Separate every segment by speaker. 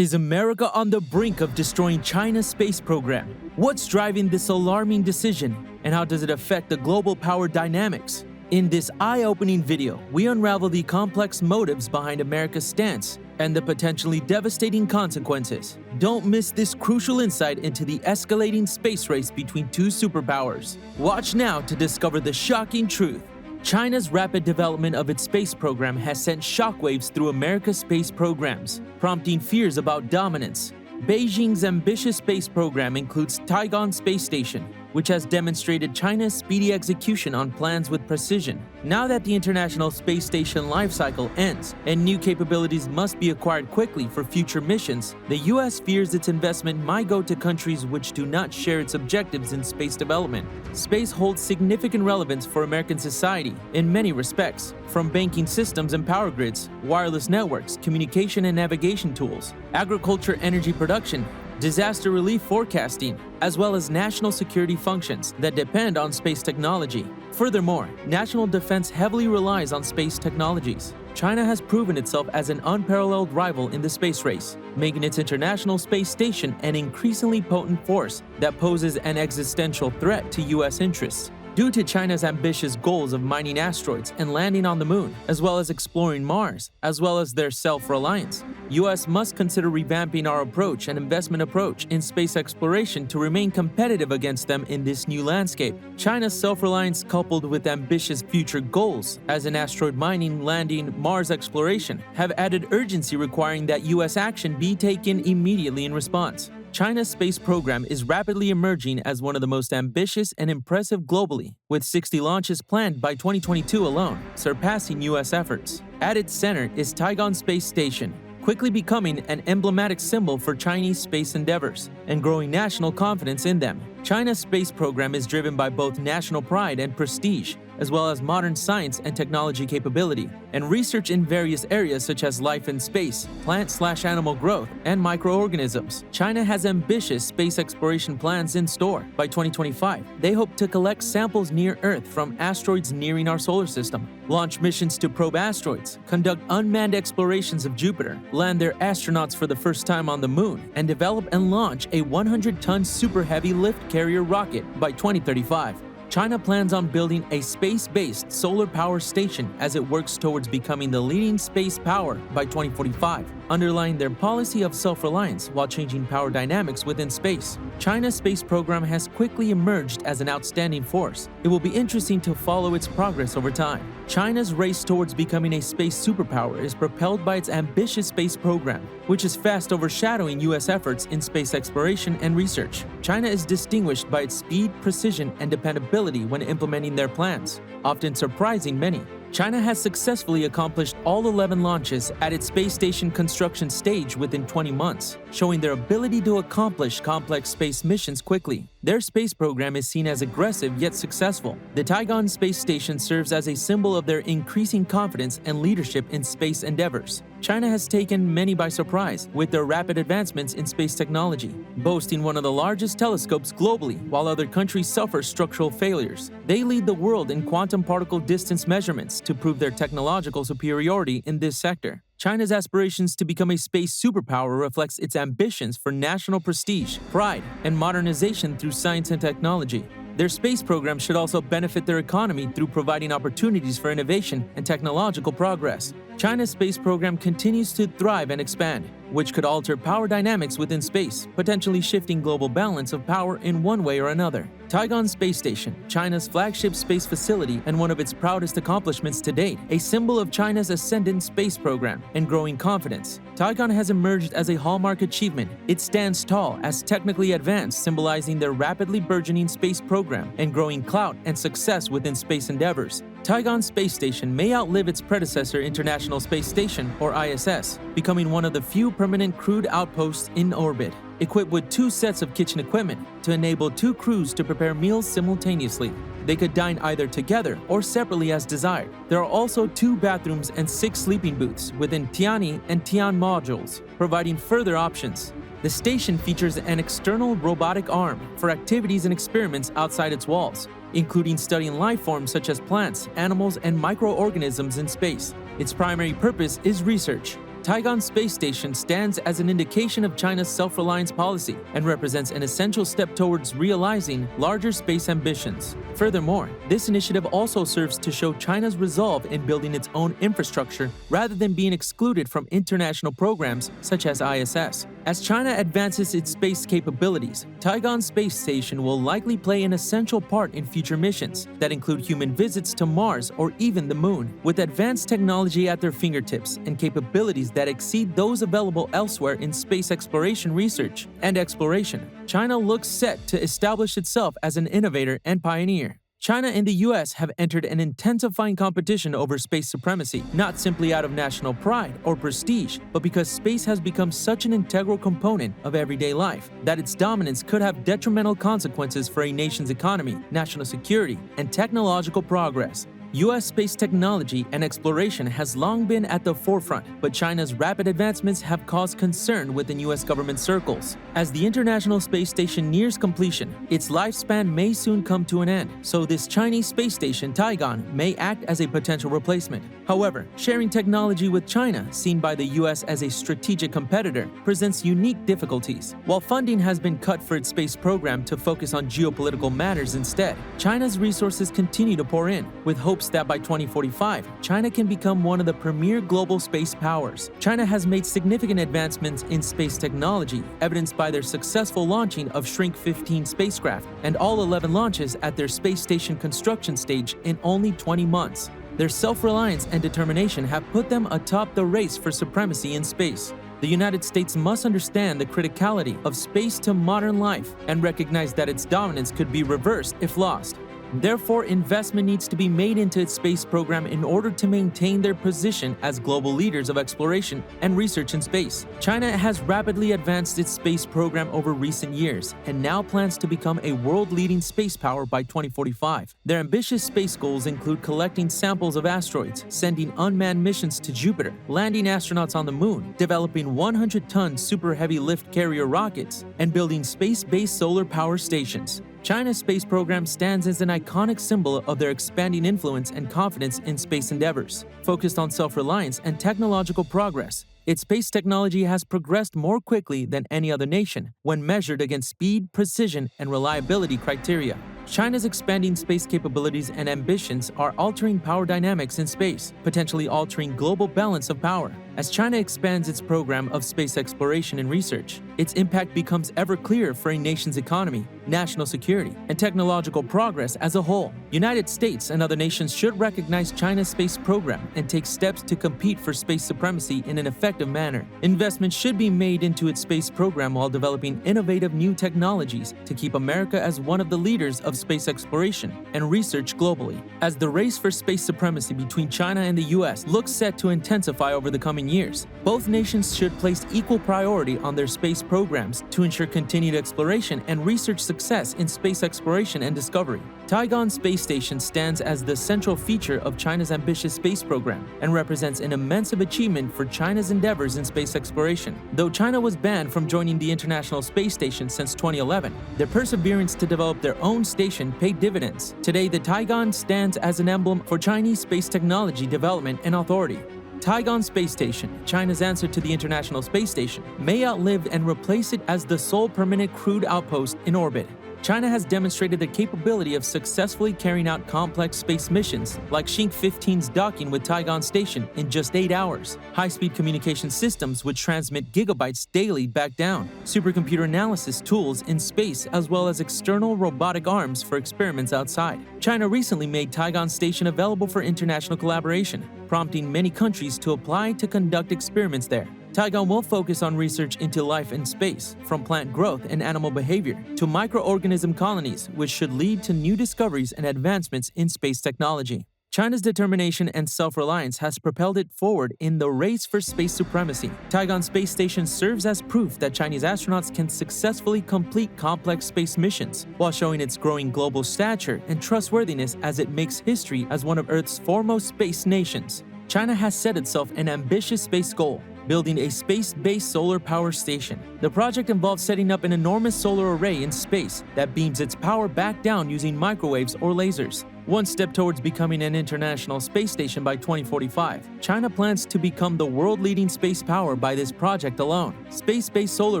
Speaker 1: Is America on the brink of destroying China's space program? What's driving this alarming decision, and how does it affect the global power dynamics? In this eye-opening video, we unravel the complex motives behind America's stance and the potentially devastating consequences. Don't miss this crucial insight into the escalating space race between two superpowers. Watch now to discover the shocking truth. China's rapid development of its space program has sent shockwaves through America's space programs, prompting fears about dominance. Beijing's ambitious space program includes Tiangong Space Station, which has demonstrated China's speedy execution on plans with precision. Now that the International Space Station life cycle ends and new capabilities must be acquired quickly for future missions, the US fears its investment might go to countries which do not share its objectives in space development. Space holds significant relevance for American society in many respects, from banking systems and power grids, wireless networks, communication and navigation tools, agriculture, energy production, disaster relief forecasting, as well as national security functions that depend on space technology. Furthermore, national defense heavily relies on space technologies. China has proven itself as an unparalleled rival in the space race, making its International Space Station an increasingly potent force that poses an existential threat to US interests. Due to China's ambitious goals of mining asteroids and landing on the moon, as well as exploring Mars, as well as their self-reliance, US must consider revamping our approach and investment approach in space exploration to remain competitive against them in this new landscape. China's self-reliance coupled with ambitious future goals, as in asteroid mining, landing, Mars exploration, have added urgency requiring that US action be taken immediately in response. China's space program is rapidly emerging as one of the most ambitious and impressive globally, with 60 launches planned by 2022 alone, surpassing US efforts. At its center is Tiangong Space Station, quickly becoming an emblematic symbol for Chinese space endeavors and growing national confidence in them. China's space program is driven by both national pride and prestige, as well as modern science and technology capability, and research in various areas such as life in space, plant/animal growth, and microorganisms. China has ambitious space exploration plans in store. By 2025, they hope to collect samples near Earth from asteroids nearing our solar system, launch missions to probe asteroids, conduct unmanned explorations of Jupiter, land their astronauts for the first time on the moon, and develop and launch a 100-ton super heavy lift carrier rocket by 2035. China plans on building a space-based solar power station as it works towards becoming the leading space power by 2045, underlying their policy of self-reliance while changing power dynamics within space. China's space program has quickly emerged as an outstanding force. It will be interesting to follow its progress over time. China's race towards becoming a space superpower is propelled by its ambitious space program, which is fast overshadowing US efforts in space exploration and research. China is distinguished by its speed, precision, and dependability when implementing their plans, often surprising many. China has successfully accomplished all 11 launches at its space station construction stage within 20 months, showing their ability to accomplish complex space missions quickly. Their space program is seen as aggressive yet successful. The Tiangong Space Station serves as a symbol of their increasing confidence and leadership in space endeavors. China has taken many by surprise with their rapid advancements in space technology, boasting one of the largest telescopes globally while other countries suffer structural failures. They lead the world in quantum particle distance measurements to prove their technological superiority in this sector. China's aspirations to become a space superpower reflects its ambitions for national prestige, pride, and modernization through science and technology. Their space program should also benefit their economy through providing opportunities for innovation and technological progress. China's space program continues to thrive and expand, which could alter power dynamics within space, potentially shifting global balance of power in one way or another. Tiangong Space Station, China's flagship space facility and one of its proudest accomplishments to date, a symbol of China's ascendant space program and growing confidence. Tiangong has emerged as a hallmark achievement. It stands tall as technically advanced, symbolizing their rapidly burgeoning space program and growing clout and success within space endeavors. Tiangong Space Station may outlive its predecessor International Space Station, or ISS, becoming one of the few permanent crewed outposts in orbit, equipped with 2 sets of kitchen equipment to enable 2 crews to prepare meals simultaneously. They could dine either together or separately as desired. There are also 2 bathrooms and 6 sleeping booths within Tianyi and Tian modules, providing further options. The station features an external robotic arm for activities and experiments outside its walls, including studying life forms such as plants, animals, and microorganisms in space. Its primary purpose is research. Taiwan Space Station stands as an indication of China's self-reliance policy and represents an essential step towards realizing larger space ambitions. Furthermore, this initiative also serves to show China's resolve in building its own infrastructure rather than being excluded from international programs such as ISS. As China advances its space capabilities, Taiwan Space Station will likely play an essential part in future missions that include human visits to Mars or even the Moon. With advanced technology at their fingertips and capabilities that exceed those available elsewhere in space exploration research and exploration, China looks set to establish itself as an innovator and pioneer. China and the US have entered an intensifying competition over space supremacy, not simply out of national pride or prestige, but because space has become such an integral component of everyday life that its dominance could have detrimental consequences for a nation's economy, national security, and technological progress. U.S. space technology and exploration has long been at the forefront, but China's rapid advancements have caused concern within U.S. government circles. As the International Space Station nears completion, its lifespan may soon come to an end, so this Chinese space station, Taiwan, may act as a potential replacement. However, sharing technology with China, seen by the U.S. as a strategic competitor, presents unique difficulties. While funding has been cut for its space program to focus on geopolitical matters instead, China's resources continue to pour in, with hope that by 2045, China can become one of the premier global space powers. China has made significant advancements in space technology, evidenced by their successful launching of Shrink 15 spacecraft and all 11 launches at their space station construction stage in only 20 months. Their self-reliance and determination have put them atop the race for supremacy in space. The United States must understand the criticality of space to modern life and recognize that its dominance could be reversed if lost. Therefore, investment needs to be made into its space program in order to maintain their position as global leaders of exploration and research in space. China has rapidly advanced its space program over recent years and now plans to become a world-leading space power by 2045. Their ambitious space goals include collecting samples of asteroids, sending unmanned missions to Jupiter, landing astronauts on the Moon, developing 100-ton super heavy lift carrier rockets, and building space-based solar power stations. China's space program stands as an iconic symbol of their expanding influence and confidence in space endeavors. Focused on self-reliance and technological progress, its space technology has progressed more quickly than any other nation when measured against speed, precision, and reliability criteria. China's expanding space capabilities and ambitions are altering power dynamics in space, potentially altering global balance of power. As China expands its program of space exploration and research, its impact becomes ever clearer for a nation's economy, national security, and technological progress as a whole. United States and other nations should recognize China's space program and take steps to compete for space supremacy in an effective manner. Investment should be made into its space program while developing innovative new technologies to keep America as one of the leaders of space exploration and research globally. As the race for space supremacy between China and the US looks set to intensify over the coming years, both nations should place equal priority on their space programs to ensure continued exploration and research success in space exploration and discovery. Taiwan Space Station stands as the central feature of China's ambitious space program and represents an immense achievement for China's endeavors in space exploration. Though China was banned from joining the International Space Station since 2011, their perseverance to develop their own station paid dividends. Today, the Taiwan stands as an emblem for Chinese space technology development and authority. Taiwan Space Station, China's answer to the International Space Station, may outlive and replace it as the sole permanent crewed outpost in orbit. China has demonstrated the capability of successfully carrying out complex space missions like Shrink 15's docking with Taiwan Station in just 8 hours, high-speed communication systems which transmit gigabytes daily back down, supercomputer analysis tools in space, as well as external robotic arms for experiments outside. China recently made Taiwan Station available for international collaboration, prompting many countries to apply to conduct experiments there. Taiwan will focus on research into life in space, from plant growth and animal behavior to microorganism colonies, which should lead to new discoveries and advancements in space technology. China's determination and self-reliance has propelled it forward in the race for space supremacy. Taiwan Space Station serves as proof that Chinese astronauts can successfully complete complex space missions, while showing its growing global stature and trustworthiness as it makes history as one of Earth's foremost space nations. China has set itself an ambitious space goal: building a space-based solar power station. The project involves setting up an enormous solar array in space that beams its power back down using microwaves or lasers. One step towards becoming an international space station by 2045, China plans to become the world-leading space power by this project alone. Space-based solar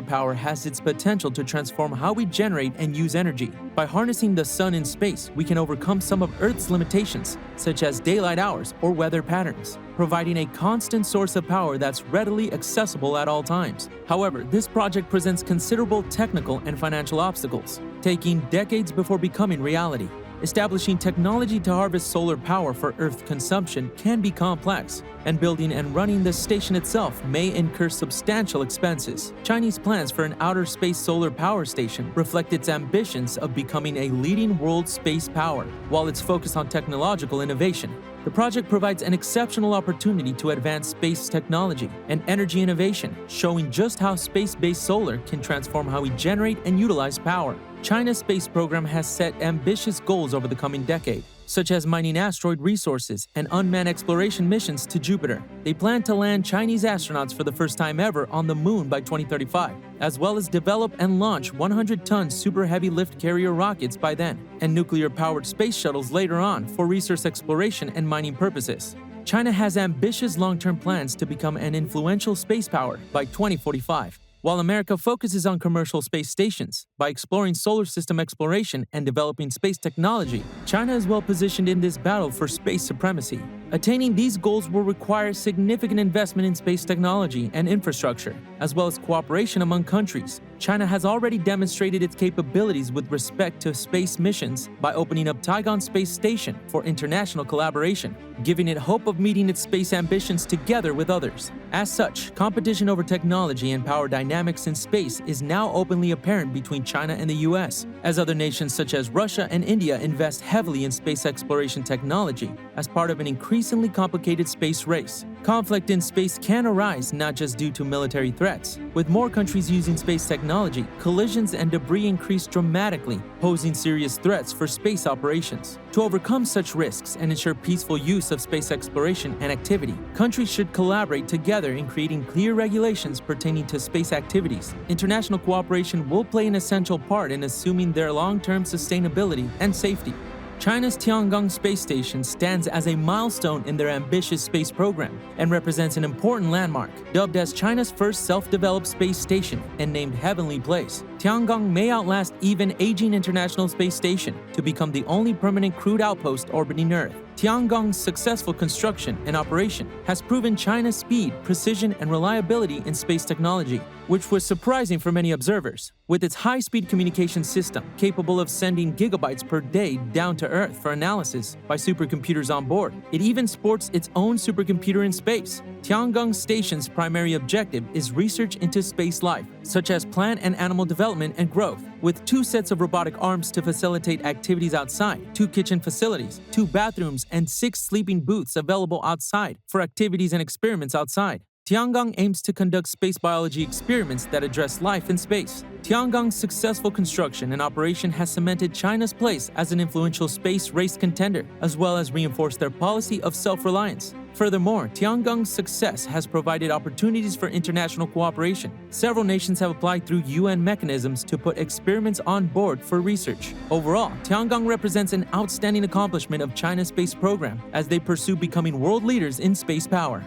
Speaker 1: power has its potential to transform how we generate and use energy. By harnessing the sun in space, we can overcome some of Earth's limitations, such as daylight hours or weather patterns, providing a constant source of power that's readily accessible at all times. However, this project presents considerable technical and financial obstacles, taking decades before becoming reality. Establishing technology to harvest solar power for Earth consumption can be complex, and building and running the station itself may incur substantial expenses. Chinese plans for an outer space solar power station reflect its ambitions of becoming a leading world space power, while its focus on technological innovation. The project provides an exceptional opportunity to advance space technology and energy innovation, showing just how space-based solar can transform how we generate and utilize power. China's space program has set ambitious goals over the coming decade, such as mining asteroid resources and unmanned exploration missions to Jupiter. They plan to land Chinese astronauts for the first time ever on the moon by 2035, as well as develop and launch 100-ton super heavy lift carrier rockets by then, and nuclear-powered space shuttles later on for resource exploration and mining purposes. China has ambitious long-term plans to become an influential space power by 2045. While America focuses on commercial space stations, by exploring solar system exploration and developing space technology, China is well positioned in this battle for space supremacy. Attaining these goals will require significant investment in space technology and infrastructure, as well as cooperation among countries. China has already demonstrated its capabilities with respect to space missions by opening up Tiangong Space Station for international collaboration, giving it hope of meeting its space ambitions together with others. As such, competition over technology and power dynamics in space is now openly apparent between China and the US, as other nations such as Russia and India invest heavily in space exploration technology as part of an increasingly complicated space race. Conflict in space can arise not just due to military threats. With more countries using space technology, collisions and debris increase dramatically, posing serious threats for space operations. To overcome such risks and ensure peaceful use of space exploration and activity, countries should collaborate together in creating clear regulations pertaining to space activities. International cooperation will play an essential part in assuming their long-term sustainability and safety. China's Tiangong Space Station stands as a milestone in their ambitious space program and represents an important landmark. Dubbed as China's first self-developed space station and named Heavenly Place, Tiangong may outlast even aging International Space Station to become the only permanent crewed outpost orbiting Earth. Tiangong's successful construction and operation has proven China's speed, precision, and reliability in space technology, which was surprising for many observers. With its high-speed communication system capable of sending gigabytes per day down to Earth for analysis by supercomputers on board, it even sports its own supercomputer in space. Tiangong Station's primary objective is research into space life, such as plant and animal development and growth, with 2 sets of robotic arms to facilitate activities outside, 2 kitchen facilities, 2 bathrooms, and 6 sleeping booths available outside for activities and experiments outside. Tiangong aims to conduct space biology experiments that address life in space. Tiangong's successful construction and operation has cemented China's place as an influential space race contender, as well as reinforced their policy of self-reliance. Furthermore, Tiangong's success has provided opportunities for international cooperation. Several nations have applied through UN mechanisms to put experiments on board for research. Overall, Tiangong represents an outstanding accomplishment of China's space program as they pursue becoming world leaders in space power.